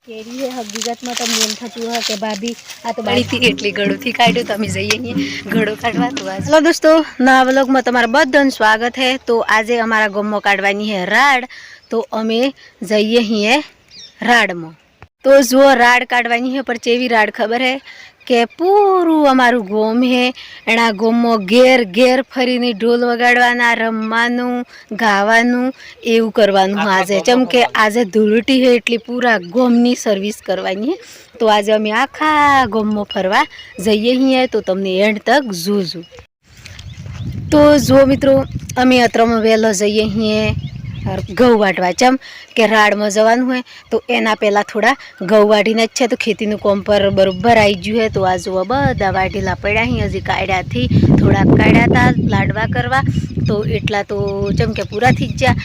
કેરી હે હકીકતમાં તો એમ થતું હોય કે ભાભી આ તો બાળીથી એટલી ગળુથી કાઢ્યું તો અમે જઈએ અહીં ગળો કાઢવા તો હેલો દોસ્તો નવા વ્લોગમાં તમારું બધાનું સ્વાગત है। તો આજે અમારા ગામમાં કાઢવાની है રાડ તો અમે જઈએ અહીં રાડમાં તો જો રાડ કાઢવાની है पर चेवी राड खबर है કે પૂરું અમારું ગોમ હે એના ગોમમાં ઘેર ઘેર ફરીને ઢોલ વગાડવાના રમવાનું ગાવાનું એવું કરવાનું આજે જેમ કે આજે ધૂળટી હે એટલે પૂરા ગોમની સર્વિસ કરવાની હે તો આજે અમે આખા ગોમમાં ફરવા જઈએ છીએ તો તમને એન્ડ તક જોજો। તો જો મિત્રો અમે અત્રમાં વહેલો જઈએ છીએ ઘઉં વાટવા ચમ કે રાડમાં જવાનું હોય તો એના પહેલાં થોડા ઘઉં વાટીને જ છે તો ખેતીનું કોમ પર બરાબર આવી ગયું હોય તો આ જુઓ બધા વાટેલા પડ્યા અહીં હજી કાઢ્યાથી થોડાક કાઢ્યા હતા લાડવા કરવા તો એટલા તો જેમ કે પૂરા થઈ ગયા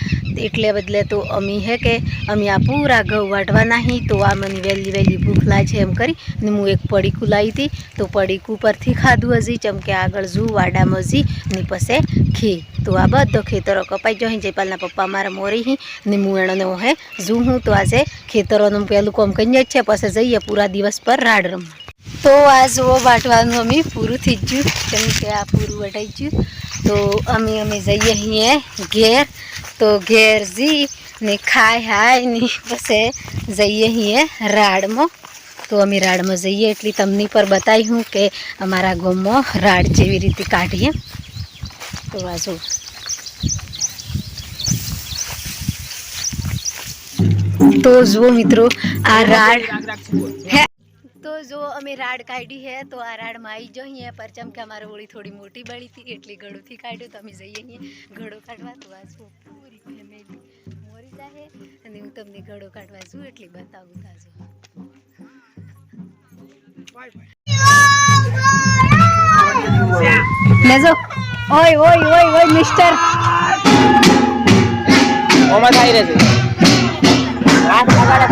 એટલે બદલે તો અમે હે કે અમે આ પૂરા ઘઉં વાટવાના હી તો આ મને વહેલી વહેલી ભૂખ લાગે એમ કરી ને હું એક પડીકું લાવી હતી તો પડીકું પરથી ખાધું હજી જેમ કે આગળ જું વાડામાં હજી ને પછી ખી તો આ બધો ખેતરો કપાઈ ગયો જયપાલના પપ્પા મારા મોરી હી ને હું એનો હે જું હું તો આજે ખેતરોનું પહેલું કામ કરીને જ છે પછી જઈએ પૂરા દિવસ પર રાડ રમવા। તો આ જુઓ વાટવાનું અમે પૂરું થઈ ગયું કેમ કે આ પૂરું વટાઈ ગયું તો અમે જઈએ અહીં ઘેર તો ઘેર જી ને ખાય હાય ને પછી જઈએ અહીં રાડમાં તો અમે રાડમાં જઈએ એટલે તમને પર બતાવી હું કે અમારા ગામમાં રાડ જેવી રીતે કાઢીએ તો આ જો तो जो मित्रों आ राड है तो जो अमे राड काढ़ी है तो आ राड में आई जो है पर चम के हमारे ओड़ी थोड़ी मोटी बड़ी थी एटली गड़ू थी काढ़्यो तो अमे जईए गड़ो काढ़वा तो आज पूरी फैमिली मोरी जाए अने हूँ तमने गड़ो काढ़वा जू एटली बतावुं ताजो लेजो ओय ओय ओय ओय मिस्टर ओमा थाई रे छे हाथ लगाड़े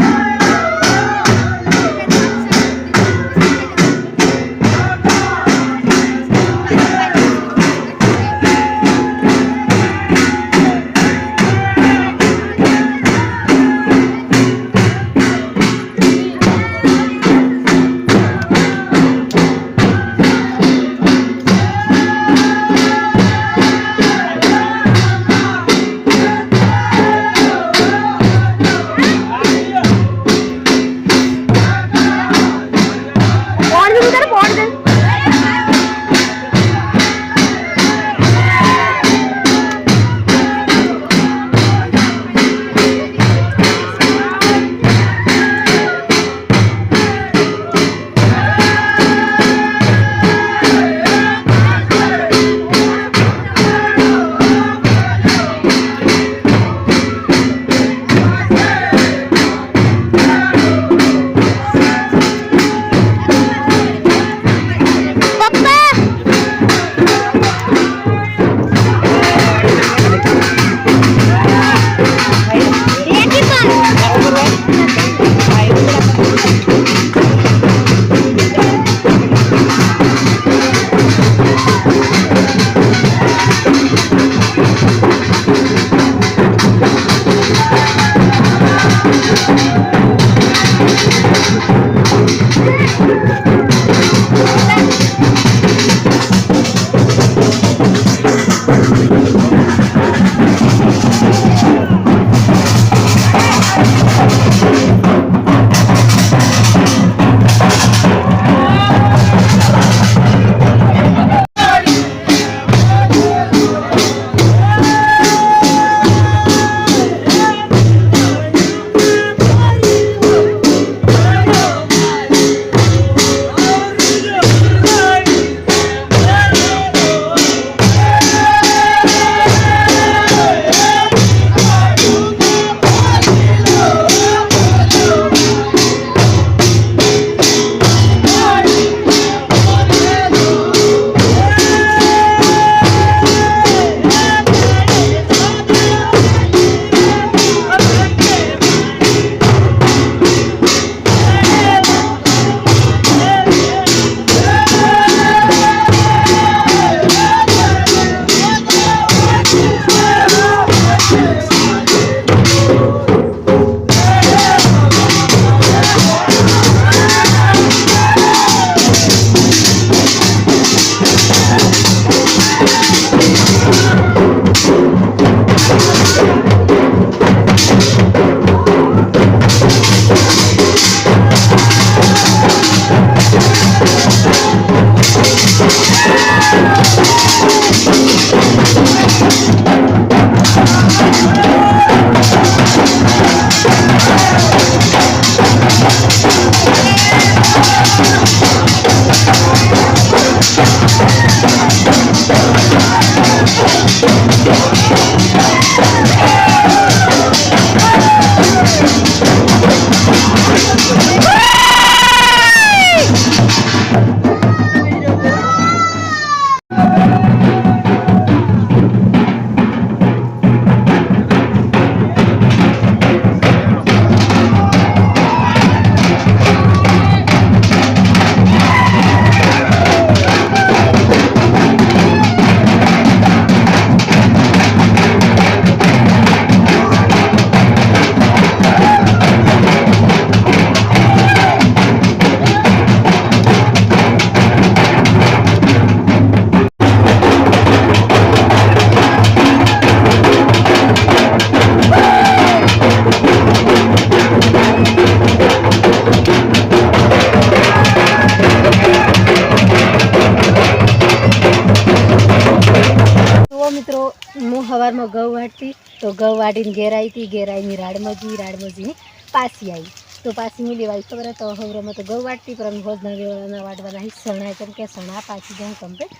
સવારમાં ઘઉં વાટતી તો ઘઉં વાટીને ઘેર આવી હતી, ઘેર આવીને રાડમજી પાછી આવી તો પાછી હું લેવાય ખબર તો હવરમાં તો ઘઉં વાટતી પણ ભોજના વાટવાના સણા કેમ કે સણા પાછી જાઉં કમ્પ્લીટ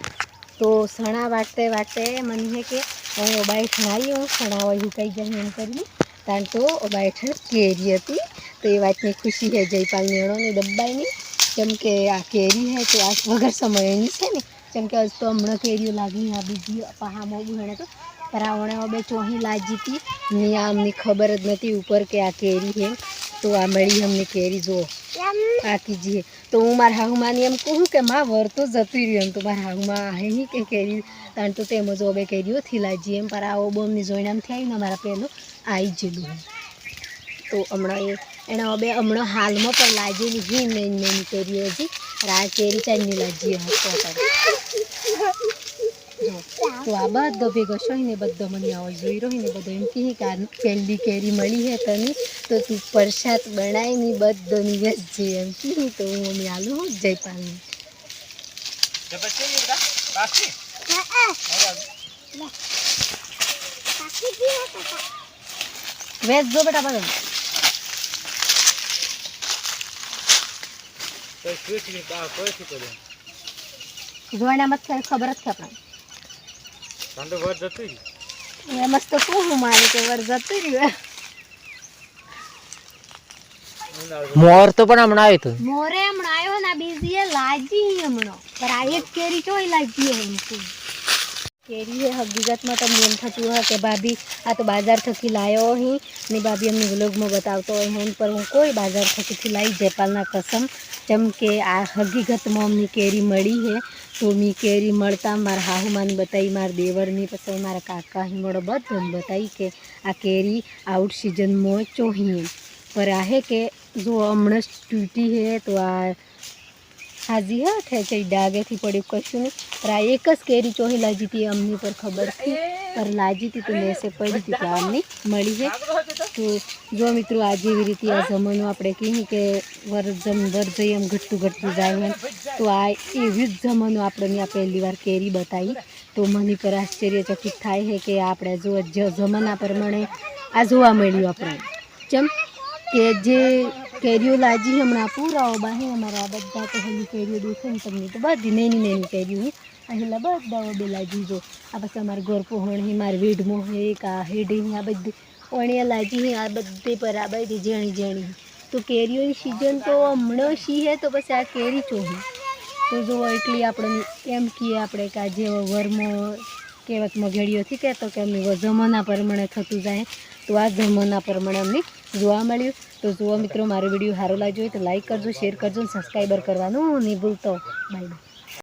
તો સણા વાટતે મને હે કે હું બાઈઠણ આવી હું સણા હોય હુકાઈ જાય એમ કરીને કારણ તો બાઈઠણ કેરી હતી તો એ વાતની ખુશી છે જયપાલ મેળોની ડબ્બાઈની કેમ કે આ કેરી હે તો આ વગર સમયની છે ને કેમ કે હજુ તો હમણાં કેરીઓ લાગી આ બીજી પહામાં બુહણે તો પરાવણે બે ચોહી લાજી હતી ને અમને ખબર જ નથી ઉપર કે આ કેરી છે તો આ મળી અમને કેરી જુઓ આ કીજીએ તો હું મારા હાહુમાની એમ કહું કે માં વર તો જતું રહ્યું એમ તો મારા હાહુમાં હે નહીં કે કેરી કારણ તો તેમ જ બે કેરીઓથી લાજી એમ પર આવો બોમની જોઈને આમથી આવીને મારા પહેલું આવી ગયેલું તો હમણાં એના હવે હમણાં હાલમાં પણ લાગેલી હી મેન કેરીઓ હજી આ કેરી ચાઈની લાજી તો આ બધો ભેગો હોય ને બધો મને આવો જોઈ રહ્યો ને બધો એમ કહે કે આ પહેલી કેરી મળી હે તને તો તું પ્રસાદ બનાવીને બધોની વેચજે એમ કહી તો હું મમ્મી આલું હું જયપાલની વેચજો બેટા બધો જોઈને મત ખબર જ છે આપણે મસ્ત કહું મારે કે વર જતું રહ્યું મોર તો પણ હમણાં આવ્યું હતું મોરે હમણાં આવ્યો ને બીજી લાજી હમણાં પણ આ એક કેરી ચોઈ લાજી એમ કેરી એ હકીકતમાં તમને એમ થતું હોય કે ભાભી આ તો બાજાર થકી લાવ્યો હી ને ભાભી અમને વ્લોગમાં બતાવતો હોય હેન પર હું કોઈ બાજાર થકીથી લાવી જયપાલના કસમ જેમ કે આ હકીકતમાં અમને કેરી મળી છે તો મેં કેરી મળતા મારા હાહુમાને બતાવી મારા દેવરની પછી મારા કાકા હિમડો બધાને બતાવી કે આ કેરી આઉટ સિઝનમાં ચોહી પર આ હે કે જો હમણાં તૂટી છે તો આ હાજી હા ઠેચી ડાગેથી પડ્યું કશું નહીં પણ આ એક જ કેરી ચોહી લાજી હતી અમને પર ખબર હતી પર લાજી હતી તો મેસે પડી હતી તો અમને મળી છે તો જો મિત્રો આજે એવી રીતે આ જમાનું આપણે કહીએ કે વર જઈએ એમ ઘટતું જાય એમ તો આ એવી જ જમાનું આપણને આ પહેલી વાર કેરી બતાવી તો મને પર આશ્ચર્યચકિત થાય છે કે આપણે જો જમાના પ્રમાણે આ જોવા મળ્યું આપણે જેમ કે જે કેરીઓ લાજી હમણાં પૂરાઓ બાહે અમારા બધા તો હલી કેરીઓ દેખે ને તમને તો બધી નાની કેરીઓ અહીં બધા બે લાજી જો આ પછી અમારા ઘર પહોણ હે મારા વીડમાં હે આ હેડી આ બધી ઓણિયા લાજી હે આ બધી પર આ બધી જેણી તો કેરીઓની સિઝન તો હમણાં સી હે તો પછી આ કેરી ચોહી તો જો એટલી આપણે એમ કહીએ આપણે કે આ જે વરમાં કહેવતમાં ઘડીઓથી કહેતો કે અમને જમાના પ્રમાણે થતું જાય તો આ જમાના પ્રમાણે અમને જોવા મળ્યું તો જુઓ મિત્રો મારો વિડીયો સારો લાગ્યો હોય તો લાઈક કરજો શેર કરજો અને સબસ્ક્રાઈબર કરવાનું નહીં ભૂલતો બાય બાય